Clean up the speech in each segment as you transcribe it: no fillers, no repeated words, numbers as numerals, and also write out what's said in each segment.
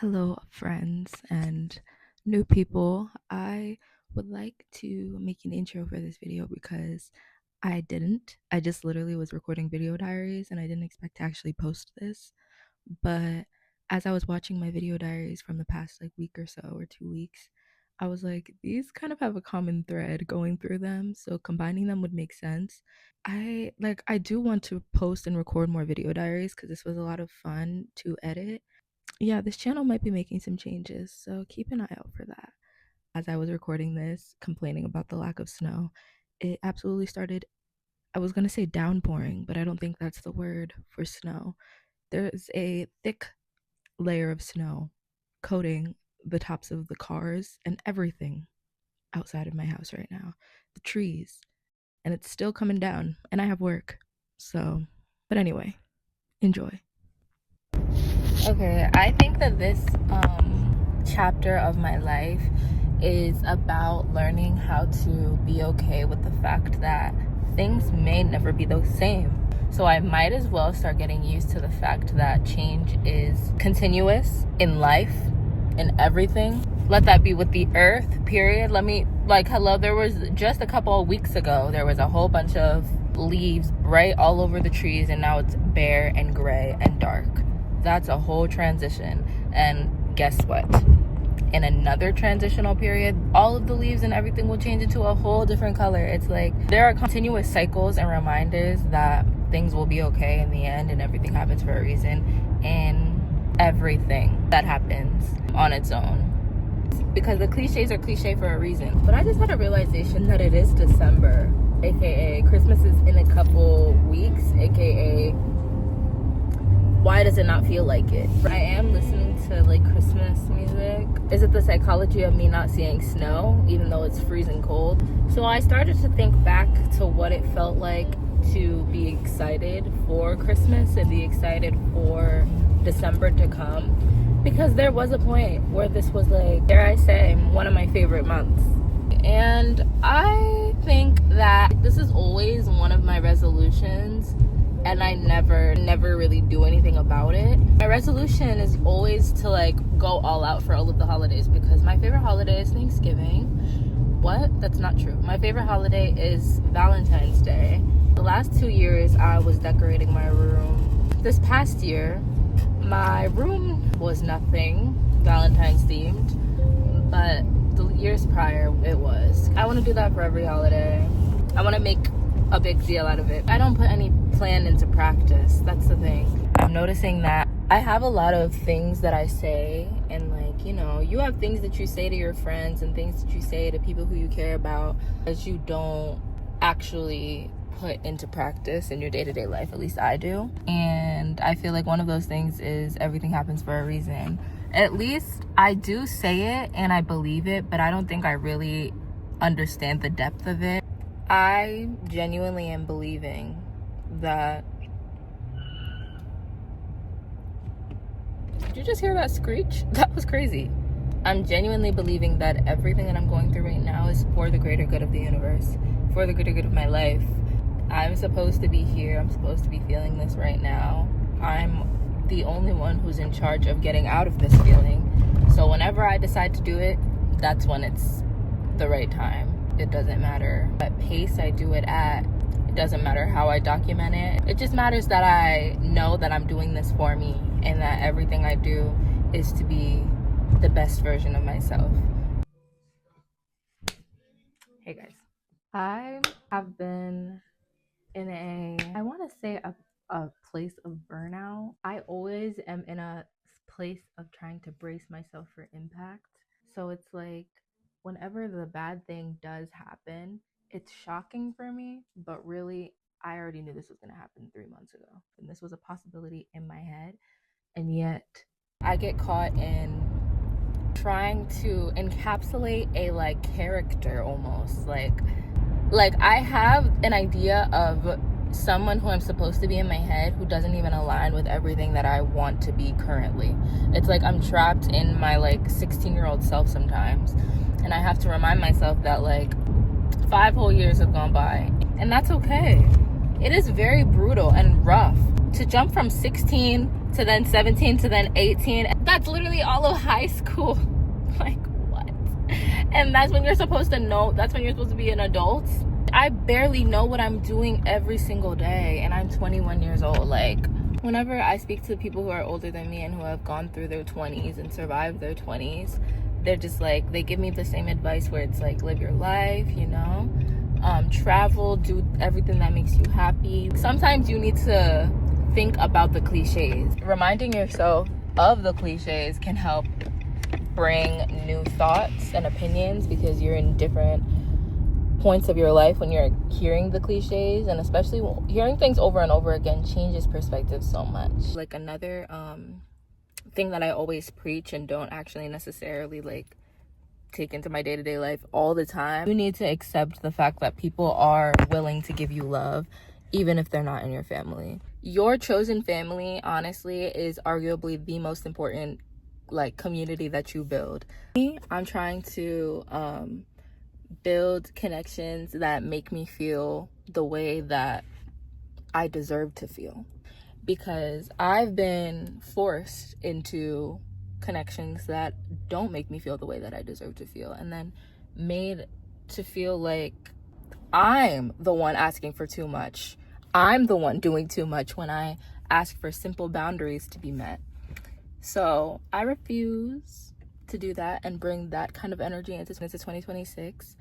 Hello, friends and new people. I would like to make an intro for this video because I didn't. I just literally was recording video diaries and I didn't expect to actually post this. But as I was watching my video diaries from the past week or so or 2 weeks, I was like, these kind of have a common thread going through them. So combining them would make sense. I do want to post and record more video diaries because this was a lot of fun to edit. Yeah, this channel might be making some changes, so keep an eye out for that. As I was recording this, complaining about the lack of snow, it absolutely started. I was going to say downpouring, but I don't think that's the word for snow. There's a thick layer of snow coating the tops of the cars and everything outside of my house right now, the trees, and it's still coming down, and I have work. So, but anyway, enjoy. Okay, I think that this chapter of my life is about learning how to be okay with the fact that things may never be the same. So I might as well start getting used to the fact that change is continuous in life, in everything. Let that be with the earth, period. Hello, there was just a couple of weeks ago, there was a whole bunch of leaves right all over the trees, and now it's bare and gray and dark. That's a whole transition. And guess what? In another transitional period, all of the leaves and everything will change into a whole different color. It's like there are continuous cycles and reminders that things will be okay in the end, and everything happens for a reason, and everything that happens on its own. Because the cliches are cliche for a reason. But I just had a realization that it is December, aka Christmas is in a couple weeks, aka why does it not feel like it? I am listening to Christmas music. Is it the psychology of me not seeing snow even though it's freezing cold? So I started to think back to what it felt like to be excited for Christmas and be excited for December to come, because there was a point where this was, dare I say, one of my favorite months. And I think that this is always one of my resolutions, and I never really do anything about it. My resolution is always to go all out for all of the holidays, because my favorite holiday is Thanksgiving. What? That's not true. My favorite holiday is Valentine's Day. The last 2 years I was decorating my room. This past year, my room was nothing Valentine's themed, but the years prior it was. I want to do that for every holiday. I want to make a big deal out of it. I don't put any plan into practice. That's the thing. I'm noticing that I have a lot of things that I say, and you have things that you say to your friends and things that you say to people who you care about that you don't actually put into practice in your day-to-day life. At least I do. And I feel like one of those things is everything happens for a reason. At least I do say it and I believe it, but I don't think I really understand the depth of it. I genuinely am believing that... Did you just hear that screech? That was crazy. I'm genuinely believing that everything that I'm going through right now is for the greater good of the universe, for the greater good of my life. I'm supposed to be here. I'm supposed to be feeling this right now. I'm the only one who's in charge of getting out of this feeling. So whenever I decide to do it, that's when it's the right time. It doesn't matter what pace I do it at. It doesn't matter how I document it. It just matters that I know that I'm doing this for me, and that everything I do is to be the best version of myself. Hey guys. I have been in I want to say a place of burnout. I always am in a place of trying to brace myself for impact. So it's whenever the bad thing does happen, it's shocking for me, but really I already knew this was going to happen 3 months ago, and this was a possibility in my head. And yet I get caught in trying to encapsulate a character almost. I have an idea of someone who I'm supposed to be in my head who doesn't even align with everything that I want to be currently. It's I'm trapped in my 16-year-old self sometimes, and I have to remind myself that 5 whole years have gone by, and that's okay. It is very brutal and rough to jump from 16 to then 17 to then 18. that's literally all of high school. Like, what? And that's when you're supposed to know, that's when you're supposed to be an adult. I barely know what I'm doing every single day, and I'm 21 years old. Like, whenever I speak to people who are older than me and who have gone through their 20s and survived their 20s, they're just like, they give me the same advice where it's like, live your life, you know, travel, do everything that makes you happy. Sometimes you need to think about the cliches. Reminding yourself of the cliches can help bring new thoughts and opinions, because you're in different points of your life when you're hearing the cliches, and especially hearing things over and over again changes perspective so much. Like, another thing that I always preach and don't actually necessarily like take into my day-to-day life all the time, you need to accept the fact that people are willing to give you love even if they're not in your family. Your chosen family, honestly, is arguably the most important like community that you build. I'm trying to build connections that make me feel the way that I deserve to feel, because I've been forced into connections that don't make me feel the way that I deserve to feel, and then made to feel like I'm the one asking for too much. I'm the one doing too much when I ask for simple boundaries to be met. So I refuse to do that and bring that kind of energy into 2026.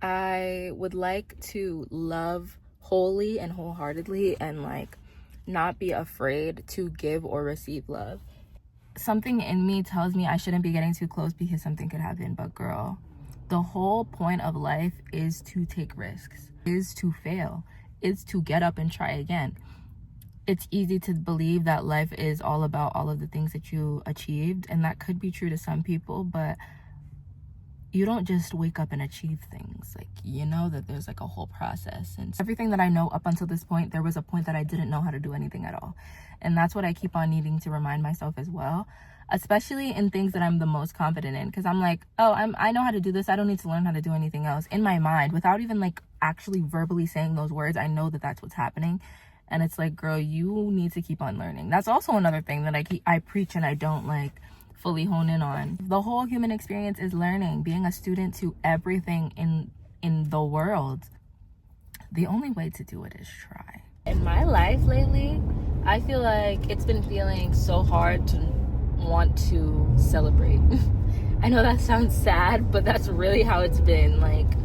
I would like to love wholly and wholeheartedly, and like not be afraid to give or receive love. Something in me tells me I shouldn't be getting too close because something could happen, but girl, the whole point of life is to take risks, is to fail, is to get up and try again. It's easy to believe that life is all about all of the things that you achieved, and that could be true to some people, but you don't just wake up and achieve things. Like, you know that there's like a whole process, and everything that I know up until this point, there was a point that I didn't know how to do anything at all. And that's what I keep on needing to remind myself as well, especially in things that I'm the most confident in, because I'm like, oh, I know how to do this, I don't need to learn how to do anything else. In my mind, without even like actually verbally saying those words, I know that that's what's happening. And it's like, girl, you need to keep on learning. That's also another thing that I preach and I don't like fully hone in on. The whole human experience is learning, being a student to everything in the world. The only way to do it is try. In my life lately, I feel like it's been feeling so hard to want to celebrate. I know that sounds sad, but that's really how it's been. Like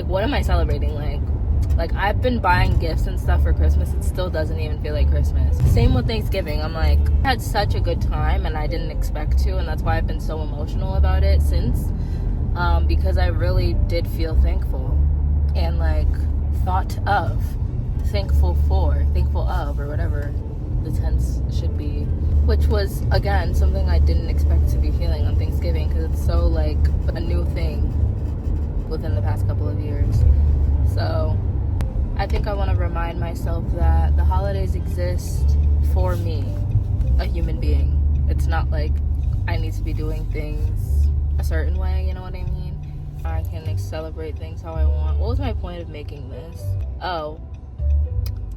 what am I celebrating? Like I've been buying gifts and stuff for Christmas. It still doesn't even feel like Christmas. Same with Thanksgiving. I'm like, I had such a good time and I didn't expect to, and that's why I've been so emotional about it since, because I really did feel thankful and like thought of, thankful for, thankful of, or whatever the tense should be, which was again something I didn't expect to be feeling on Thanksgiving, because it's so like a new thing within the past couple of years. So I think I want to remind myself that the holidays exist for me, a human being. It's not like I need to be doing things a certain way, you know what I mean? I can celebrate things how I want. What was my point of making this? Oh,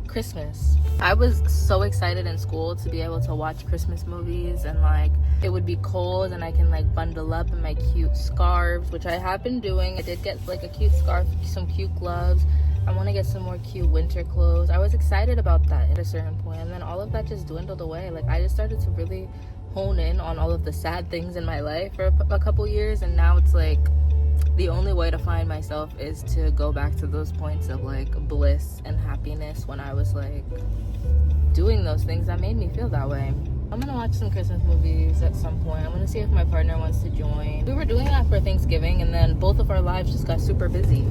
Christmas. I was so excited in school to be able to watch Christmas movies, and like it would be cold and I can like bundle up in my cute scarves, which I have been doing. I did get like a cute scarf, some cute gloves. I want to get some more cute winter clothes. I was excited about that at a certain point, and then all of that just dwindled away. Like I just started to really hone in on all of the sad things in my life for a couple years, and now it's like the only way to find myself is to go back to those points of like bliss and happiness when I was like doing those things that made me feel that way. I'm gonna watch some Christmas movies at some point. I'm gonna see if my partner wants to join. We were doing that for Thanksgiving, and then both of our lives just got super busy.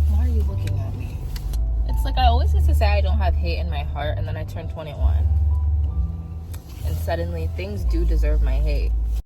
Why are you looking at me? It's like I always used to say I don't have hate in my heart, and then I turned 21 and suddenly things do deserve my hate.